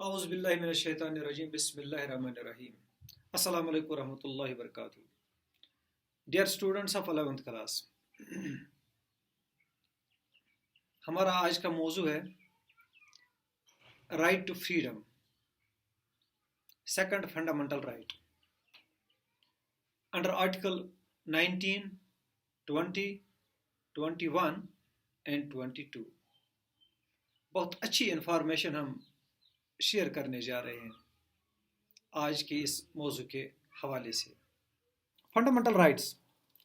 اعوذ باللہ من الشیطان الرجیم بسم اللہ الرحمن الرحیم السلام علیکم ورحمۃ اللہ وبرکاتہ. Dear students of 11th class, ہمارا آج کا موضوع ہے right to freedom, second fundamental right under article 19, 20, 21 and 22. بہت اچھی انفارمیشن ہم شیئر کرنے جا رہے ہیں آج کے اس موضوع کے حوالے سے. Fundamental rights,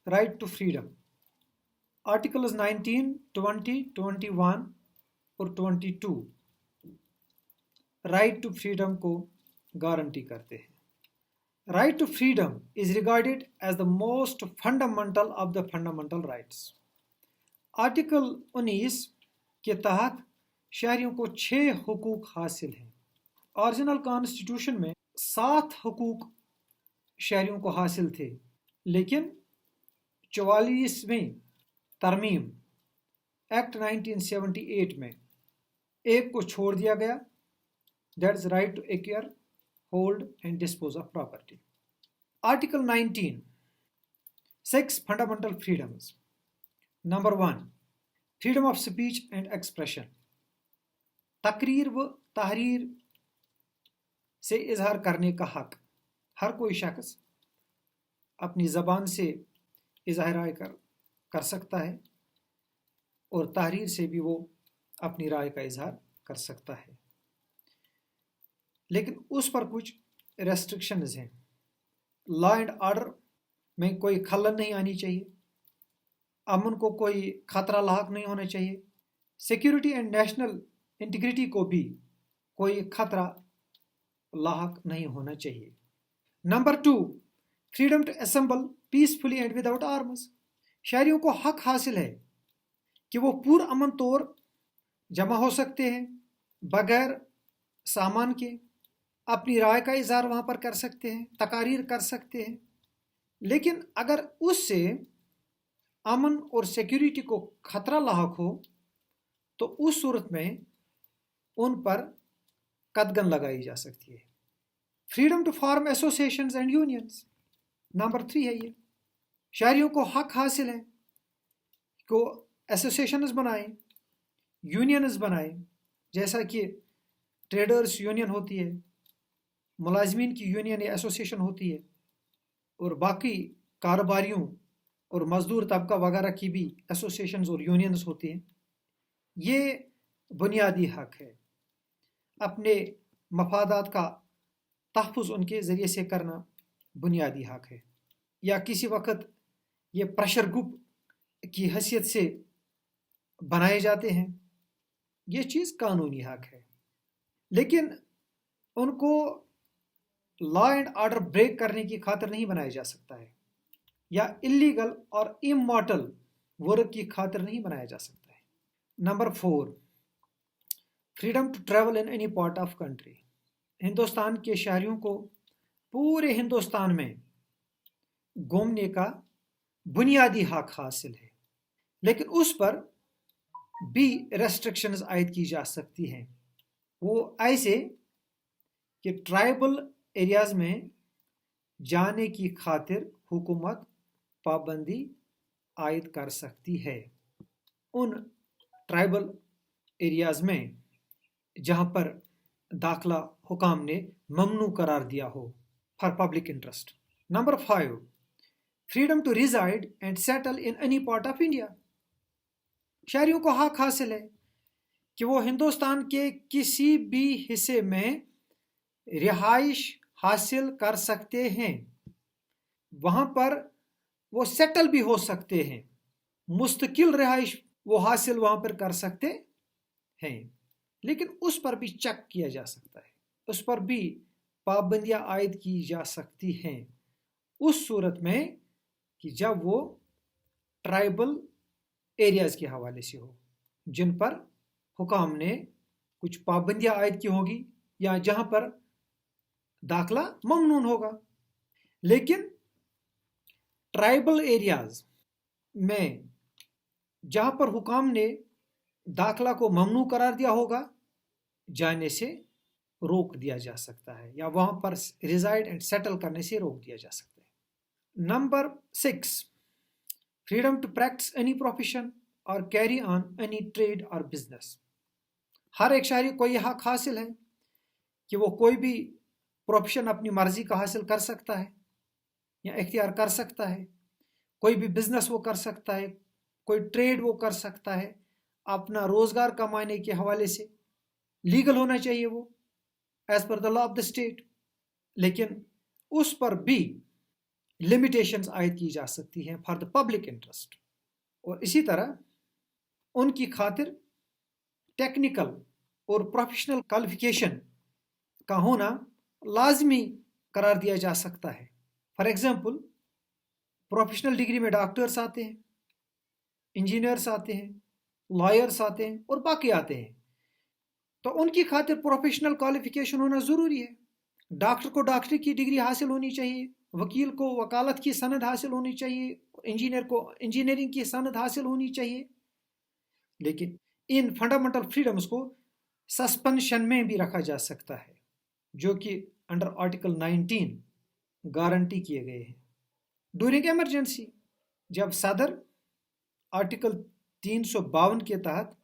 right to freedom, articles 19, 20, 21 اور 22 رائٹ ٹو فریڈم کو گارنٹی کرتے ہیں. Right to freedom is regarded as the most fundamental of the fundamental rights. Article 19 کے تحت شہریوں کو 6 حقوق حاصل ہیں. اوریجنل کانسٹیٹیوشن میں 7 حقوق شہریوں کو حاصل تھے، لیکن 44ویں ترمیم ایکٹ 1978 میں ایک کو چھوڑ دیا گیا، that is right to acquire, hold and dispose of property. Article 19 6 fundamental freedoms. Number 1 freedom of speech and expression. تقریر و تحریر سے اظہار کرنے کا حق. ہر کوئی شخص اپنی زبان سے اظہار رائے کر سکتا ہے اور تحریر سے بھی وہ اپنی رائے کا اظہار کر سکتا ہے، لیکن اس پر کچھ ریسٹرکشنز ہیں. لا اینڈ آرڈر میں کوئی خلل نہیں آنی چاہیے، امن کو کوئی خطرہ لاحق نہیں ہونا چاہیے، سیکیورٹی اینڈ نیشنل انٹیگریٹی کو بھی کوئی خطرہ لاحق نہیں ہونا چاہیے. Number 2 freedom to assemble peacefully and without arms. شہریوں کو حق حاصل ہے کہ وہ پرامن طور جمع ہو سکتے ہیں، بغیر سامان کے اپنی رائے کا اظہار وہاں پر کر سکتے ہیں، تقاریر کر سکتے ہیں، لیکن اگر اس سے امن اور سیکیورٹی کو خطرہ لاحق ہو تو اس صورت میں ان پر قدغن لگائی جا سکتی ہے. Freedom to form associations and unions. Number 3 ہے یہ. شہریوں کو حق حاصل ہے کہ وہ ایسوسیشنز بنائیں، یونینز بنائیں، جیسا کہ ٹریڈرز یونین ہوتی ہے، ملازمین کی یونین یا ایسوسیشن ہوتی ہے، اور باقی کاروباریوں اور مزدور طبقہ وغیرہ کی بھی ایسوسیشنز اور یونینز ہوتی ہیں. یہ بنیادی حق ہے. اپنے مفادات کا تحفظ ان کے ذریعے سے کرنا بنیادی حق ہے. یا کسی وقت یہ پریشر گروپ کی حیثیت سے بنائے جاتے ہیں، یہ چیز قانونی حق ہے، لیکن ان کو لا اینڈ آرڈر بریک کرنے کی خاطر نہیں بنایا جا سکتا ہے، یا اللیگل اور امورٹل ورک کی خاطر نہیں بنایا جا سکتا ہے. Number 4 freedom to travel in any part of country. Hindustan کے شہریوں کو پورے ہندوستان میں گھومنے کا بنیادی حق حاصل ہے، لیکن اس پر بھی ریسٹرکشنز عائد کی جا سکتی ہیں. وہ ایسے کہ ٹرائبل ایریاز میں جانے کی خاطر حکومت پابندی عائد کر سکتی ہے. ان ٹرائبل ایریاز میں جہاں پر داخلہ حکام نے ممنوع قرار دیا ہو for public interest. Number 5 freedom to reside and settle in any part of India. شہریوں کو حق حاصل ہے کہ وہ ہندوستان کے کسی بھی حصے میں رہائش حاصل کر سکتے ہیں، وہاں پر وہ سیٹل بھی ہو سکتے ہیں، مستقل رہائش وہ حاصل وہاں پر کر سکتے ہیں، لیکن اس پر بھی چیک کیا جا سکتا ہے، اس پر بھی پابندیاں عائد کی جا سکتی ہیں، اس صورت میں کہ جب وہ ٹرائبل ایریاز کے حوالے سے ہو جن پر حکام نے کچھ پابندیاں عائد کی ہوگی یا جہاں پر داخلہ ممنوع ہوگا. لیکن ٹرائبل ایریاز میں جہاں پر حکام نے داخلہ کو ممنوع قرار دیا ہوگا جانے سے، روک دیا جا سکتا ہے یا وہاں پر ریزائڈ اینڈ سیٹل کرنے سے روک دیا جا سکتا ہے۔ Number 6، freedom to practise any profession اور کیری آن اینی ٹریڈ اور بزنس۔ ہر ایک شہری کو یہ حق حاصل ہے کہ وہ کوئی بھی پروفیشن اپنی مرضی کا حاصل کر سکتا ہے یا اختیار کر سکتا ہے، کوئی بھی بزنس وہ کر سکتا ہے، کوئی ٹریڈ وہ کر سکتا ہے، اپنا روزگار کمانے کے حوالے سے لیگل ہونا چاہیے وہ as per the law of the state, لیکن اس پر بھی لمیٹیشنز عائد کی جا سکتی ہیں فار دا پبلک انٹرسٹ، اور اسی طرح ان کی خاطر ٹیکنیکل اور پروفیشنل کوالیفیکیشن کا ہونا لازمی قرار دیا جا سکتا ہے۔ فار ایگزامپل پروفیشنل ڈگری میں ڈاکٹرس آتے ہیں، انجینئرس آتے ہیں، لائرس آتے ہیں اور باقی آتے ہیں، تو ان کی خاطر پروفیشنل کوالیفیکیشن ہونا ضروری ہے۔ ڈاکٹر کو ڈاکٹری کی ڈگری حاصل ہونی چاہیے، وکیل کو وکالت کی سند حاصل ہونی چاہیے، انجینئر کو انجینئرنگ کی سند حاصل ہونی چاہیے، لیکن ان فنڈامنٹل فریڈمز کو سسپینشن میں بھی رکھا جا سکتا ہے، جو کہ انڈر آرٹیکل 19 گارنٹی کیے گئے ہیں۔ ڈورنگ ایمرجنسی، جب صدر آرٹیکل 352 کے تحت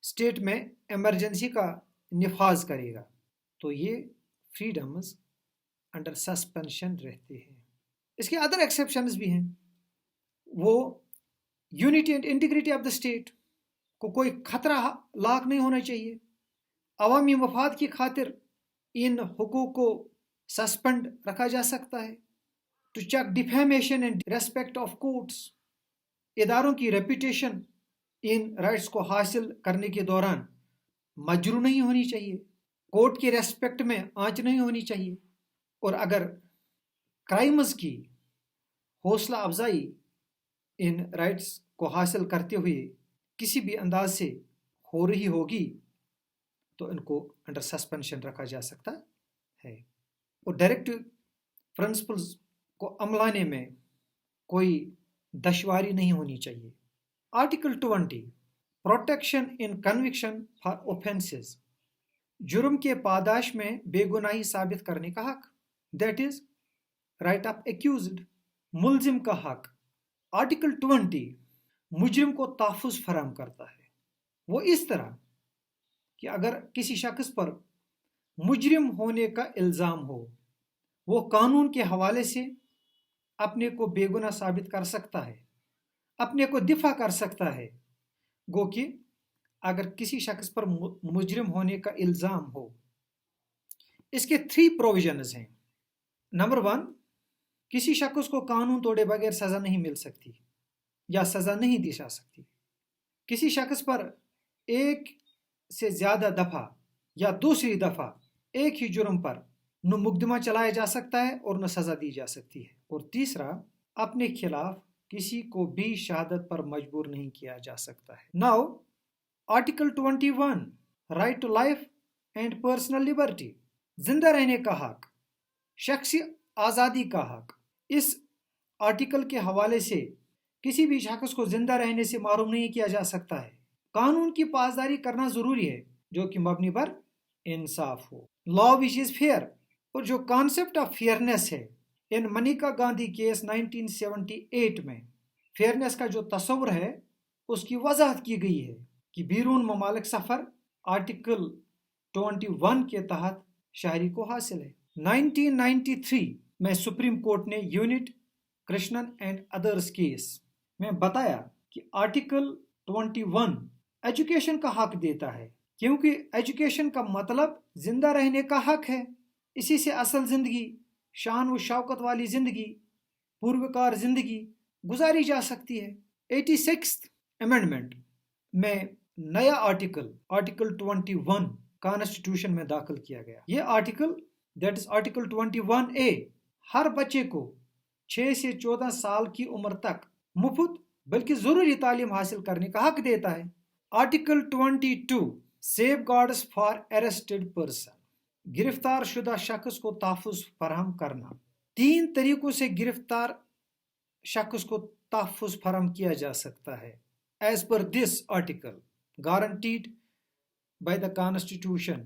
اسٹیٹ میں ایمرجنسی کا نفاذ کرے گا تو یہ فریڈمز انڈر سسپینشن رہتے ہیں۔ اس کے ادر ایکسیپشنز بھی ہیں، وہ unity and integrity of the state کو کوئی خطرہ لاحق نہیں ہونا چاہیے، عوامی مفاد کی خاطر ان حقوق کو سسپینڈ رکھا جا سکتا ہے۔ To check defamation and respect of courts, اداروں کی ریپوٹیشن ان رائٹس کو حاصل کرنے کے دوران مجروح نہیں ہونی چاہیے، کورٹ کی ریسپیکٹ میں آنچ نہیں ہونی چاہیے، اور اگر کرائمز کی حوصلہ افزائی ان رائٹس کو حاصل کرتے ہوئے کسی بھی انداز سے ہو رہی ہوگی تو ان کو انڈر سسپینشن رکھا جا سکتا ہے، اور ڈائریکٹو پرنسپلز کو عملانے میں کوئی دشواری نہیں ہونی چاہیے۔ Article 20، protection in conviction for offences, جرم کے پاداش میں بے گناہی ثابت کرنے کا حق، that is right of accused, ملزم کا حق۔ آرٹیکل 20 مجرم کو تحفظ فراہم کرتا ہے، وہ اس طرح کہ اگر کسی شخص پر مجرم ہونے کا الزام ہو، وہ قانون کے حوالے سے اپنے کو بے گناہ ثابت کر سکتا ہے، اپنے کو دفاع کر سکتا ہے۔ گو کہ اگر کسی شخص پر مجرم ہونے کا الزام ہو، اس کے 3 پروویژنز ہیں۔ نمبر 1، کسی شخص کو قانون توڑے بغیر سزا نہیں مل سکتی یا سزا نہیں دی جا سکتی۔ کسی شخص پر ایک سے زیادہ دفعہ یا دوسری دفعہ ایک ہی جرم پر نہ مقدمہ چلایا جا سکتا ہے اور نہ سزا دی جا سکتی ہے۔ اور تیسرا، اپنے خلاف کسی کو بھی شہادت پر مجبور نہیں کیا جا سکتا ہے۔ Now article 21، right to life and personal liberty, زندہ رہنے کا حق، شخصی آزادی کا حق۔ اس آرٹیکل کے حوالے سے کسی بھی شخص کو زندہ رہنے سے محروم نہیں کیا جا سکتا ہے۔ قانون کی پاسداری کرنا ضروری ہے جو کہ مبنی پر انصاف ہو، لا وچ از فیئر۔ اور جو کانسیپٹ آف فیئرنیس ہے، ان منیکا گاندھی کیس 1978 میں فیئرنیس کا جو تصور ہے اس کی وضاحت کی گئی ہے کہ بیرون ممالک سفر آرٹیکل 21 کے تحت شہری کو حاصل ہے۔ 1993 میں سپریم کورٹ نے unit Krishnan and others case میں بتایا کہ آرٹیکل 21 ایجوکیشن کا حق دیتا ہے، کیونکہ ایجوکیشن کا مطلب زندہ رہنے کا حق ہے۔ اسی سے اصل زندگی، شان و شوکت والی زندگی، پروکار زندگی گزاری جا سکتی ہے۔ 86 امینڈمنٹ میں نیا آرٹیکل 21 کانسٹیٹیوشن میں داخل کیا گیا۔ یہ article that is article 21A ہر بچے کو 6 سے 14 سال کی عمر تک مفت بلکہ ضروری تعلیم حاصل کرنے کا حق دیتا ہے۔ Article 22، safeguards for arrested person, گرفتار شدہ شخص کو تحفظ فراہم کرنا۔ 3 طریقوں سے گرفتار شخص کو تحفظ فراہم کیا جا سکتا ہے as per this article guaranteed by the constitution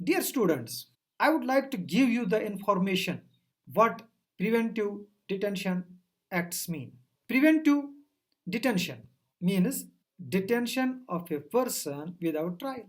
Dear students, I would like to give you the information what Preventive Detention Acts mean. Preventive detention means detention of a person without trial.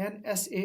NSA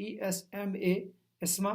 ESMA ISMA,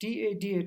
TADA